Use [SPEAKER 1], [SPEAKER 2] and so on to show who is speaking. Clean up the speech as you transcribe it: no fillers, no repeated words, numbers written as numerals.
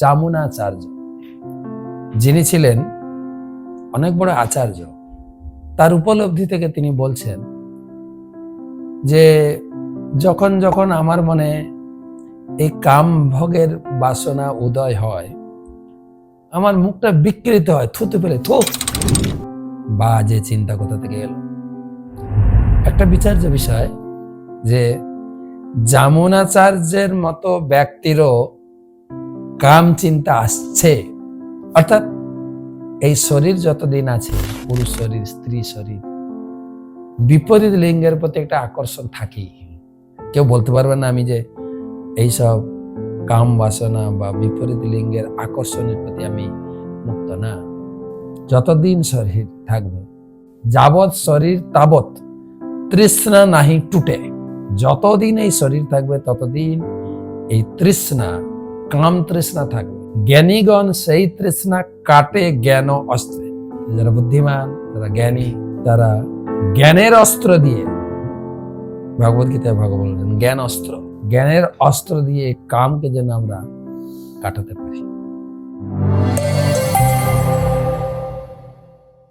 [SPEAKER 1] যামুনাচার্য, যিনি ছিলেন অনেক বড় আচার্য। তার উপলব্ধি থেকে তিনি বলছেন যে যখন যখন আমার মনে এই কাম ভোগের বাসনা উদয় হয়, আমার মুখটা বিকৃত হয়, থুতু ফেলে থু, বাজে চিন্তা কোথা থেকে এলো। একটা বিচার্য বিষয় যে যামুনাচার্যের মতো ব্যক্তিরও কাম চিন্তা আসছে, অর্থাৎ এই শরীর যতদিন আছে, পুরুষ শরীর, স্ত্রী শরীর, বিপরীত লিঙ্গের প্রতি একটা আকর্ষণ থাকেই। কেউ বলতে পারবে না আমি যে এইসব কাম বাসনা বা বিপরীত লিঙ্গের আকর্ষণের প্রতি আমি মুক্ত না। যতদিন শরীর থাকবে, যাবৎ শরীর তাবৎ তৃষ্ণা নাহি টুটে। যতদিন এই শরীর থাকবে ততদিন এই তৃষ্ণা, কাম তৃষ্ণা থাকবে। জ্ঞানীগণ সেই তৃষ্ণা কাটে জ্ঞান অস্ত্রে। যারা বুদ্ধিমান, যারা জ্ঞানী, তারা জ্ঞানের অস্ত্র দিয়ে, ভগবদ গীতায় ভগবান বলেন জ্ঞান অস্ত্র, জ্ঞানের অস্ত্র দিয়ে কামকে যেন আমরা কাটাতে পারি।